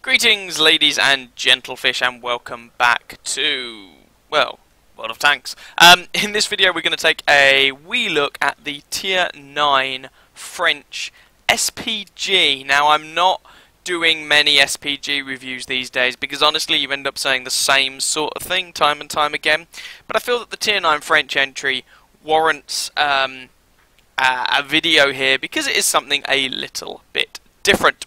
Greetings, ladies and gentlefish, and welcome back to, well, World of Tanks. In this video we're going to take a wee look at the Tier 9 French SPG. Now, I'm not doing many SPG reviews these days because honestly you end up saying the same sort of thing time and time again, but I feel that the Tier 9 French entry warrants a video here because it is something a little bit different.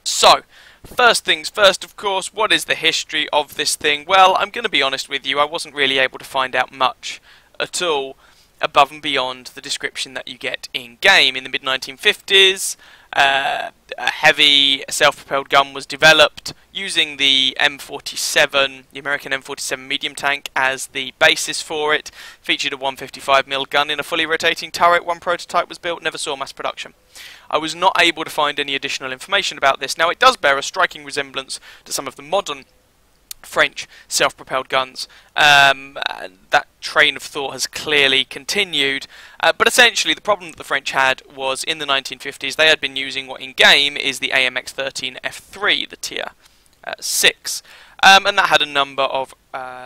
So, first things first, of course, what is the history of this thing? Well, I'm going to be honest with you, I wasn't really able to find out much at all above and beyond the description that you get in-game. In the mid-1950s, a heavy self-propelled gun was developed using the M47, the American M47 medium tank, as the basis for it. Featured a 155mm gun in a fully rotating turret. One prototype was built, never saw mass production. I was not able to find any additional information about this. Now, it does bear a striking resemblance to some of the modern French self-propelled guns. That train of thought has clearly continued, but essentially the problem that the French had was in the 1950s they had been using what in-game is the AMX-13F3, the Tier 6, and that had a number of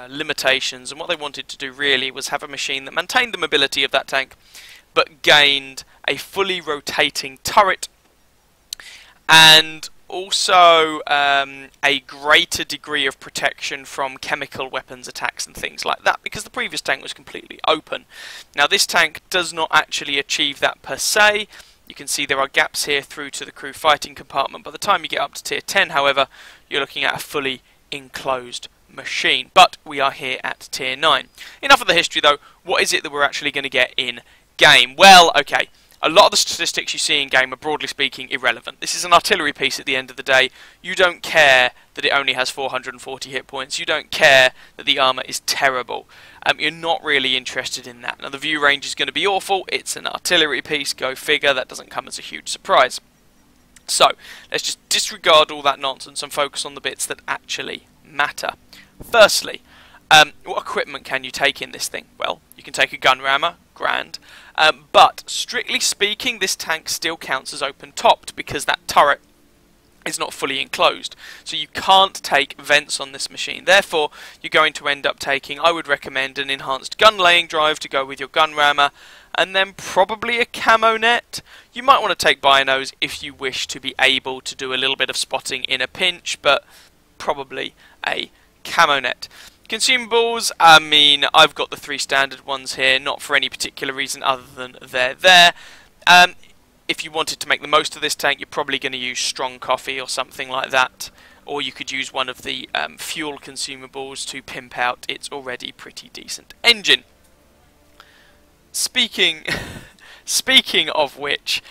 limitations, and what they wanted to do really was have a machine that maintained the mobility of that tank but gained a fully rotating turret and also a greater degree of protection from chemical weapons attacks and things like that, because the previous tank was completely open. Now, this tank does not actually achieve that per se. You can see there are gaps here through to the crew fighting compartment. By the time you get up to Tier 10, however, you're looking at a fully enclosed machine. But we are here at Tier 9. Enough of the history, though. What is it that we're actually going to get in game? Well, okay. A lot of the statistics you see in game are, broadly speaking, irrelevant. This is an artillery piece at the end of the day. You don't care that it only has 440 hit points. You don't care that the armour is terrible. You're not really interested in that. Now, the view range is going to be awful. It's an artillery piece. Go figure. That doesn't come as a huge surprise. So, let's just disregard all that nonsense and focus on the bits that actually matter. Firstly, what equipment can you take in this thing? Well, you can take a gun rammer. Grand. But strictly speaking, this tank still counts as open-topped because that turret is not fully enclosed. So you can't take vents on this machine. Therefore, you're going to end up taking, I would recommend, an enhanced gun laying drive to go with your gun rammer, and then probably a camo net. You might want to take binos if you wish to be able to do a little bit of spotting in a pinch, but probably a camo net. Consumables, I mean, I've got the 3 standard ones here, not for any particular reason other than they're there. If you wanted to make the most of this tank, you're probably going to use strong coffee or something like that. Or you could use one of the fuel consumables to pimp out its already pretty decent engine. Speaking of which,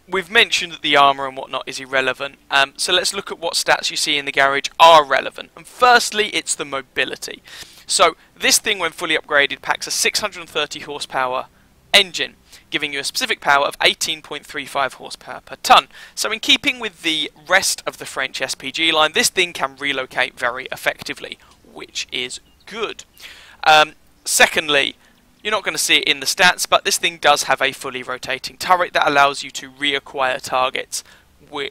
we've mentioned that the armour and whatnot is irrelevant, so let's look at what stats you see in the garage are relevant. And firstly, it's the mobility. So this thing, when fully upgraded, packs a 630 horsepower engine, giving you a specific power of 18.35 horsepower per ton. So in keeping with the rest of the French SPG line, this thing can relocate very effectively, which is good. Secondly, you're not going to see it in the stats, but this thing does have a fully rotating turret that allows you to reacquire targets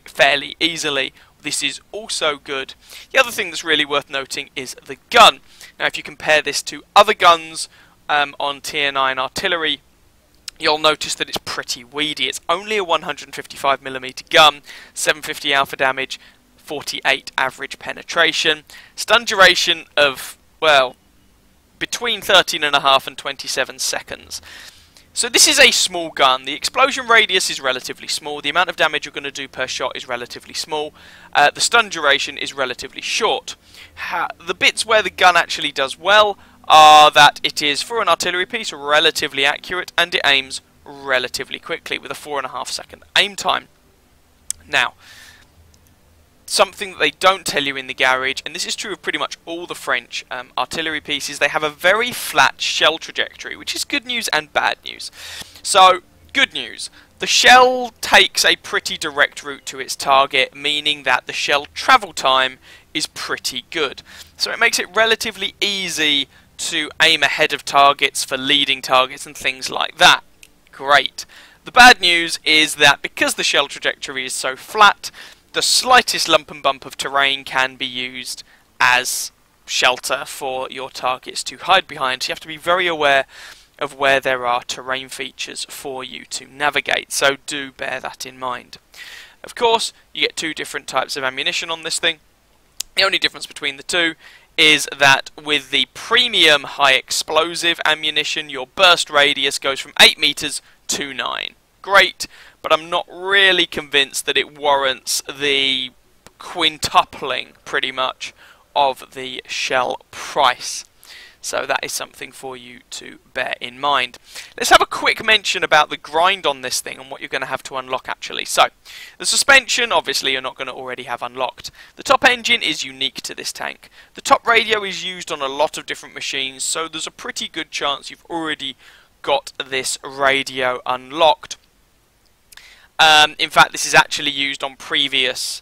fairly easily. This is also good. The other thing that's really worth noting is the gun. Now, if you compare this to other guns on Tier 9 artillery, you'll notice that it's pretty weedy. It's only a 155mm gun, 750 alpha damage, 48 average penetration, stun duration of, well, between 13.5 and 27 seconds. So this is a small gun. The explosion radius is relatively small. The amount of damage you're going to do per shot is relatively small. The stun duration is relatively short. The bits where the gun actually does well are that it is, for an artillery piece, relatively accurate, and it aims relatively quickly with a 4.5 second aim time. Now, something that they don't tell you in the garage, and this is true of pretty much all the French artillery pieces, they have a very flat shell trajectory, which is good news and bad news. So, good news. The shell takes a pretty direct route to its target, meaning that the shell travel time is pretty good. So it makes it relatively easy to aim ahead of targets for leading targets and things like that. Great. The bad news is that because the shell trajectory is so flat, the slightest lump and bump of terrain can be used as shelter for your targets to hide behind. So you have to be very aware of where there are terrain features for you to navigate, so do bear that in mind. Of course, you get two different types of ammunition on this thing. The only difference between the two is that with the premium high explosive ammunition, your burst radius goes from 8 meters to 9. Great, but I'm not really convinced that it warrants the quintupling, pretty much, of the shell price. So that is something for you to bear in mind. Let's have a quick mention about the grind on this thing and what you're going to have to unlock actually. So, the suspension, obviously you're not going to already have unlocked. The top engine is unique to this tank. The top radio is used on a lot of different machines, so there's a pretty good chance you've already got this radio unlocked. In fact, this is actually used on previous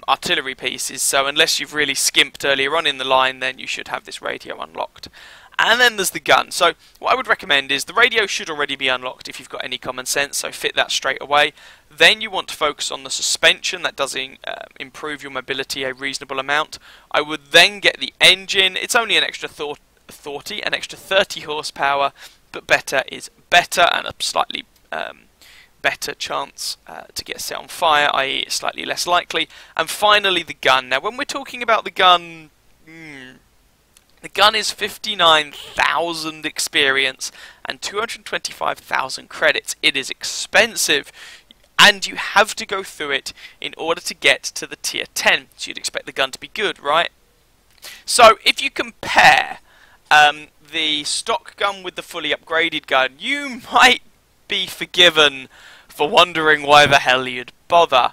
artillery pieces, so unless you've really skimped earlier on in the line, then you should have this radio unlocked. And then there's the gun. So what I would recommend is the radio should already be unlocked if you've got any common sense, so fit that straight away. Then you want to focus on the suspension. That does improve your mobility a reasonable amount. I would then get the engine. It's only an extra 30 horsepower, but better is better, and a slightly better chance to get set on fire, i.e. it's slightly less likely. And finally the gun. Now when we're talking about the gun, the gun is 59,000 experience and 225,000 credits. It is expensive, and you have to go through it in order to get to the tier 10, so you'd expect the gun to be good, right? So if you compare the stock gun with the fully upgraded gun, you might be forgiven for wondering why the hell you'd bother.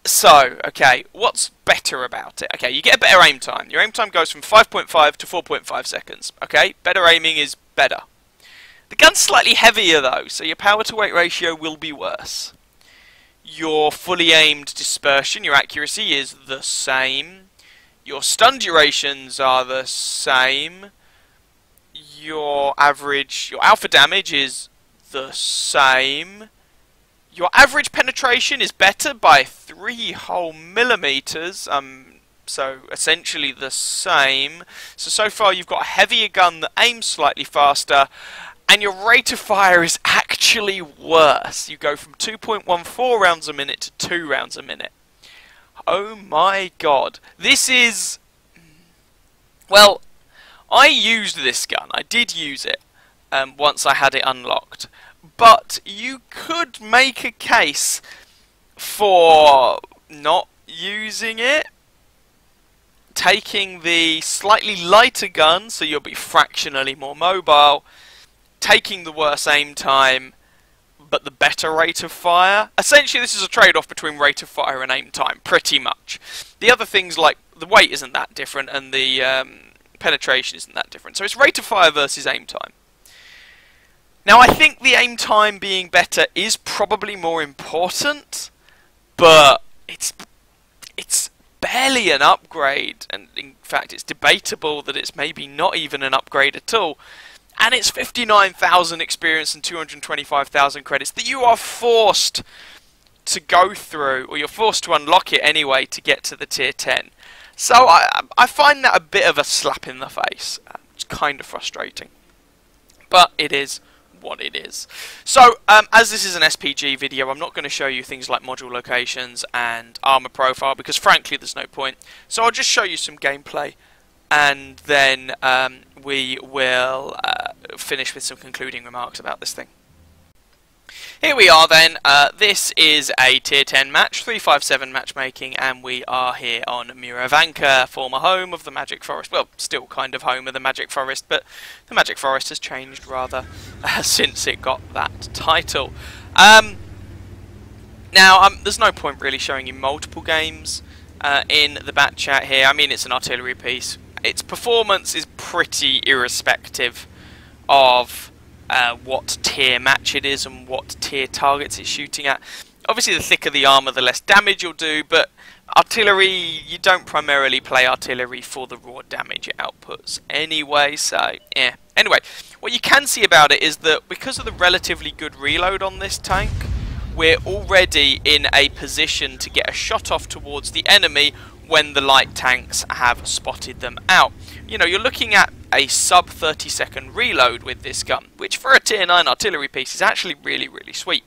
So, okay, what's better about it? Okay, you get a better aim time. Your aim time goes from 5.5 to 4.5 seconds. Okay, better aiming is better. The gun's slightly heavier though, so your power to weight ratio will be worse. Your fully aimed dispersion, your accuracy is the same. Your stun durations are the same. Your alpha damage is the same. Your average penetration is better by 3 whole millimeters, so essentially the same. So far you've got a heavier gun that aims slightly faster, and your rate of fire is actually worse. You go from 2.14 rounds a minute to 2 rounds a minute. Oh my god. This is... Well, I used this gun. I did use it once I had it unlocked. But you could make a case for not using it, taking the slightly lighter gun, so you'll be fractionally more mobile, taking the worse aim time, but the better rate of fire. Essentially, this is a trade-off between rate of fire and aim time, pretty much. The other things, like the weight isn't that different, and the penetration isn't that different. So it's rate of fire versus aim time. Now, I think the aim time being better is probably more important, but it's barely an upgrade, and in fact it's debatable that it's maybe not even an upgrade at all. And it's 59,000 experience and 225,000 credits that you are forced to go through, or you're forced to unlock it anyway to get to the tier 10. So I find that a bit of a slap in the face. It's kind of frustrating, but it is what it is. So, as this is an SPG video, I'm not going to show you things like module locations and armor profile, because frankly there's no point. So I'll just show you some gameplay, and then we will finish with some concluding remarks about this thing. Here we are then. This is a tier 10 match, 357 matchmaking, and we are here on Miravanka, former home of the Magic Forest. Well, still kind of home of the Magic Forest, but the Magic Forest has changed rather since it got that title. Now, there's no point really showing you multiple games in the bat chat here. I mean, it's an artillery piece. Its performance is pretty irrespective of what tier match it is and what tier targets it's shooting at. Obviously the thicker the armour the less damage you'll do, but artillery, you don't primarily play artillery for the raw damage it outputs anyway, so yeah. Anyway, what you can see about it is that because of the relatively good reload on this tank, we're already in a position to get a shot off towards the enemy when the light tanks have spotted them out. You know, you're looking at a sub 30-second reload with this gun, which for a tier 9 artillery piece is actually really, really sweet.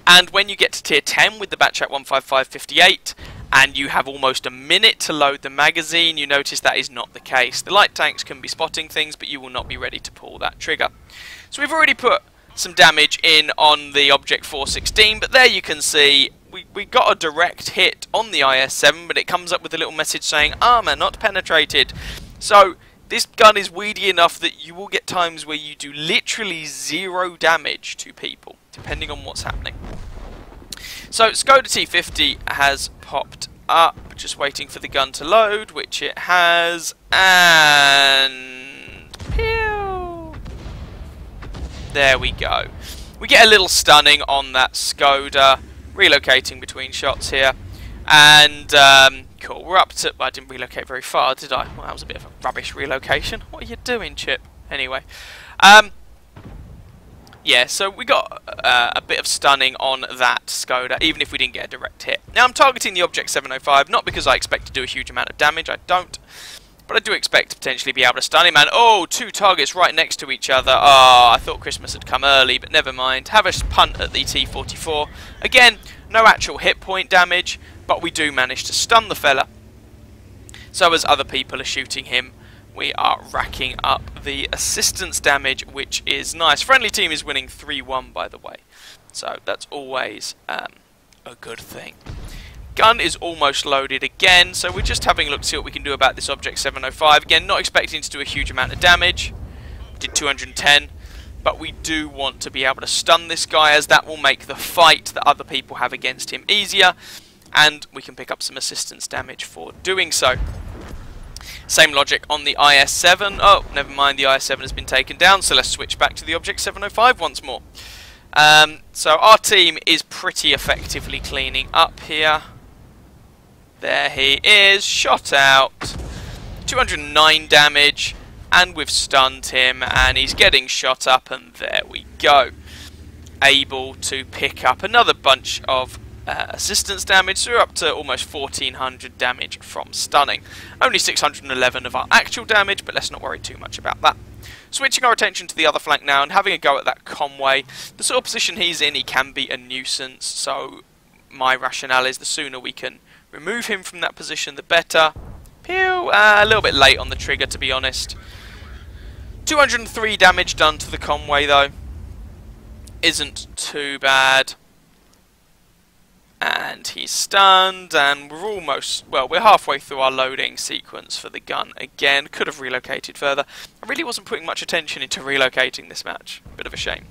And when you get to tier 10 with the Batchat 155-58 and you have almost a minute to load the magazine, you notice that is not the case. The light tanks can be spotting things, but you will not be ready to pull that trigger. So we've already put some damage in on the Object 416, but there you can see we got a direct hit on the IS-7, but it comes up with a little message saying armour not penetrated. So this gun is weedy enough that you will get times where you do literally 0 damage to people, depending on what's happening. So Skoda T50 has popped up, just waiting for the gun to load, which it has, and pew! There we go. We get a little stunning on that Skoda, relocating between shots here, and cool, we're up to, well, I didn't relocate very far, did I? Well, that was a bit of a rubbish relocation. What are you doing, Chip? Anyway, yeah, so we got a bit of stunning on that Skoda, even if we didn't get a direct hit. Now I'm targeting the Object 705, not because I expect to do a huge amount of damage, I don't, but I do expect to potentially be able to stun him. And oh, 2 targets right next to each other. Oh, I thought Christmas had come early, but never mind. Have a punt at the T44. Again, no actual hit point damage, but we do manage to stun the fella. So as other people are shooting him, we are racking up the assistance damage, which is nice. Friendly team is winning 3-1, by the way. So that's always a good thing. Gun is almost loaded again, so we're just having a look to see what we can do about this Object 705. Again, not expecting to do a huge amount of damage. Did 210, but we do want to be able to stun this guy, as that will make the fight that other people have against him easier, and we can pick up some assistance damage for doing so. Same logic on the IS-7. Oh, never mind, the IS-7 has been taken down, so let's switch back to the Object 705 once more. So our team is pretty effectively cleaning up here. There he is, shot out, 209 damage, and we've stunned him, and he's getting shot up, and there we go. Able to pick up another bunch of assistance damage, so we're up to almost 1400 damage from stunning. Only 611 of our actual damage, but let's not worry too much about that. Switching our attention to the other flank now and having a go at that Conway. The sort of position he's in, he can be a nuisance, so my rationale is the sooner we can remove him from that position, the better. Pew! A little bit late on the trigger, to be honest. 203 damage done to the Conway, though. Isn't too bad. And he's stunned, and we're almost, well, we're halfway through our loading sequence for the gun again. Could have relocated further. I really wasn't putting much attention into relocating this match. Bit of a shame.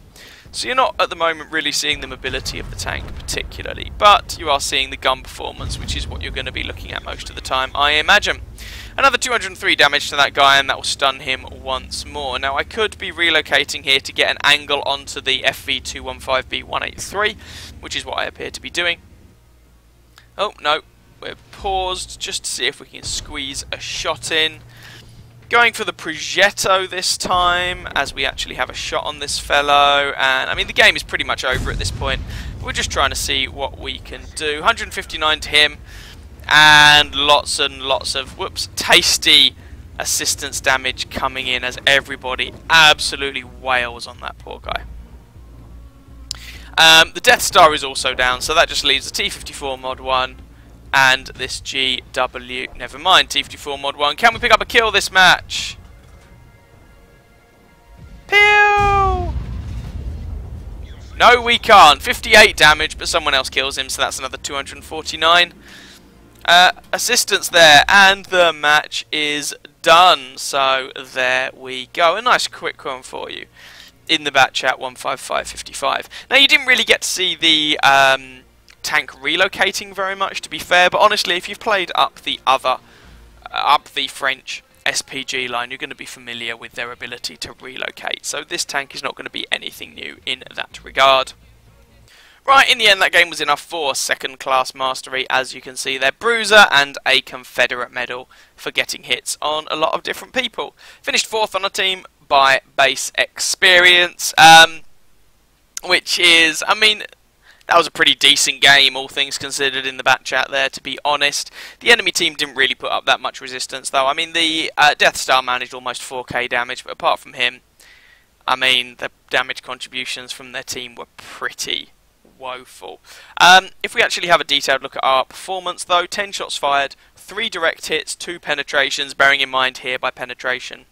So you're not at the moment really seeing the mobility of the tank particularly, but you are seeing the gun performance, which is what you're going to be looking at most of the time, I imagine. Another 203 damage to that guy, and that will stun him once more. Now I could be relocating here to get an angle onto the FV215B183, which is what I appear to be doing. Oh, no, we're paused just to see if we can squeeze a shot in. Going for the Progetto this time, as we actually have a shot on this fellow. And, I mean, the game is pretty much over at this point. We're just trying to see what we can do. 159 to him, and lots of, whoops, tasty assistance damage coming in as everybody absolutely wails on that poor guy. The Death Star is also down, so that just leaves the T-54 Mod 1 and this GW, never mind, T-54 Mod 1. Can we pick up a kill this match? Pew! No, we can't. 58 damage, but someone else kills him, so that's another 249. Assistance there, and the match is done. So there we go. A nice quick one for you in the Batchat 155-55. Now, you didn't really get to see the tank relocating very much, to be fair, but honestly, if you've played up the French Spg line, you're going to be familiar with their ability to relocate. So this tank is not going to be anything new in that regard. Right, in the end, that game was enough for second-class mastery, as you can see there. Bruiser and a Confederate medal for getting hits on a lot of different people. Finished 4th on a team by base experience, which is, I mean, that was a pretty decent game, all things considered, in the back chat there, to be honest. The enemy team didn't really put up that much resistance, though. I mean, the Death Star managed almost 4k damage, but apart from him, I mean, the damage contributions from their team were pretty woeful. If we actually have a detailed look at our performance, though, 10 shots fired, 3 direct hits, 2 penetrations, bearing in mind here by penetration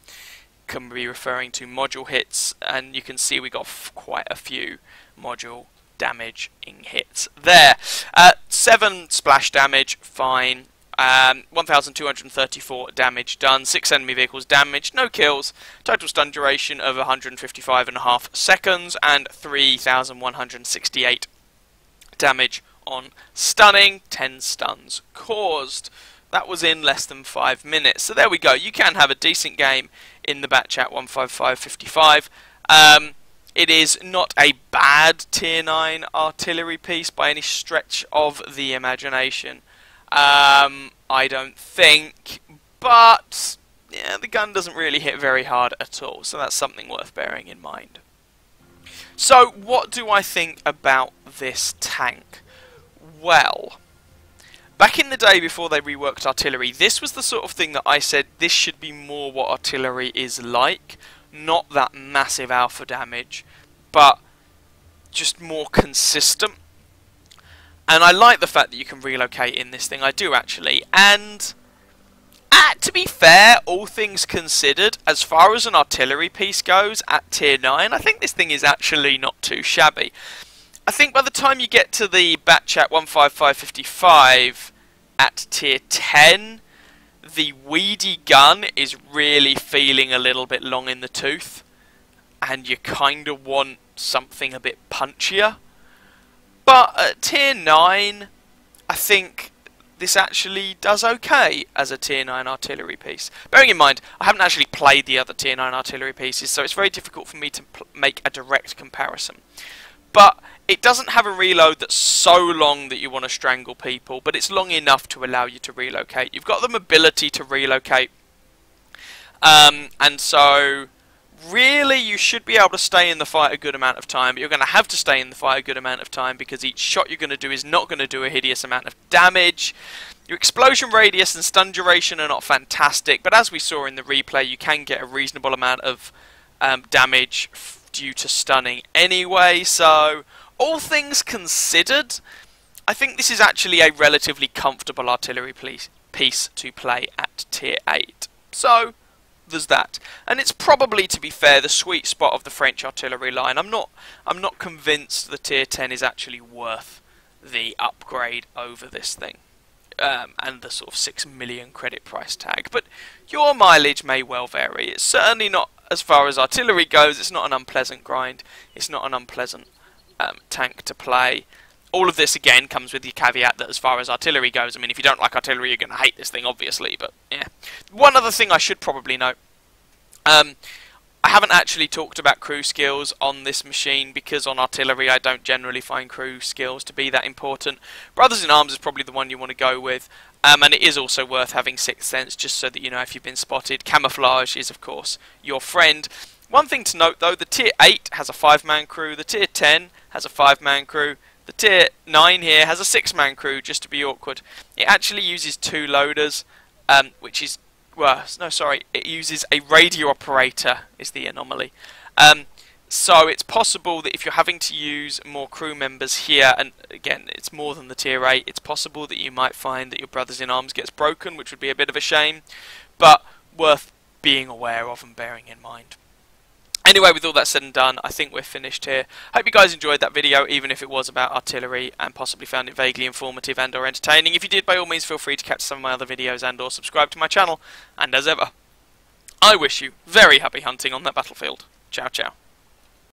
can be referring to module hits, and you can see we got quite a few module damaging hits there. 7 splash damage, fine. 1,234 damage done, 6 enemy vehicles damaged, no kills, total stun duration of 155.5 seconds, and 3,168 damage on stunning, 10 stuns caused. That was in less than 5 minutes. So there we go. You can have a decent game in the batch at 155.55. It is not a bad tier 9 artillery piece by any stretch of the imagination. I don't think, but yeah, the gun doesn't really hit very hard at all, so that's something worth bearing in mind. So, what do I think about this tank? Well, back in the day before they reworked artillery, this was the sort of thing that I said this should be more what artillery is like. Not that massive alpha damage, but just more consistent. And I like the fact that you can relocate in this thing, I do actually. And to be fair, all things considered, as far as an artillery piece goes at tier 9, I think this thing is actually not too shabby. I think by the time you get to the batch at 155.55 at tier 10, the weedy gun is really feeling a little bit long in the tooth, and you kind of want something a bit punchier. But at tier 9, I think this actually does okay as a tier 9 artillery piece. Bearing in mind, I haven't actually played the other tier 9 artillery pieces, so it's very difficult for me to make a direct comparison. But it doesn't have a reload that's so long that you want to strangle people, but it's long enough to allow you to relocate. You've got the mobility to relocate, and so really you should be able to stay in the fight a good amount of time, but you're going to have to stay in the fight a good amount of time because each shot you're going to do is not going to do a hideous amount of damage. Your explosion radius and stun duration are not fantastic, but as we saw in the replay, you can get a reasonable amount of damage due to stunning anyway, so all things considered, I think this is actually a relatively comfortable artillery piece to play at tier 8. So there's that. And it's probably, to be fair, the sweet spot of the French artillery line. I'm not convinced the tier 10 is actually worth the upgrade over this thing. And the sort of 6 million credit price tag. But your mileage may well vary. It's certainly not, as far as artillery goes, it's not an unpleasant grind. It's not an unpleasant tank to play. All of this, again, comes with the caveat that as far as artillery goes, I mean, if you don't like artillery, you're going to hate this thing, obviously, but yeah. One other thing I should probably note. I haven't actually talked about crew skills on this machine because on artillery I don't generally find crew skills to be that important. Brothers in Arms is probably the one you want to go with, and it is also worth having Sixth Sense just so that you know if you've been spotted. Camouflage is, of course, your friend. One thing to note, though, the tier 8 has a 5-man crew, the tier 10 has a 5-man crew, the tier 9 here has a 6-man crew, just to be awkward. It actually uses 2 loaders, which is, well, no, sorry, it uses a radio operator, is the anomaly. So it's possible that if you're having to use more crew members here, and again, it's more than the tier 8, it's possible that you might find that your Brothers in Arms gets broken, which would be a bit of a shame, but worth being aware of and bearing in mind. Anyway, with all that said and done, I think we're finished here. Hope you guys enjoyed that video, even if it was about artillery, and possibly found it vaguely informative and or entertaining. If you did, by all means, feel free to catch some of my other videos and or subscribe to my channel. And as ever, I wish you very happy hunting on that battlefield. Ciao, ciao.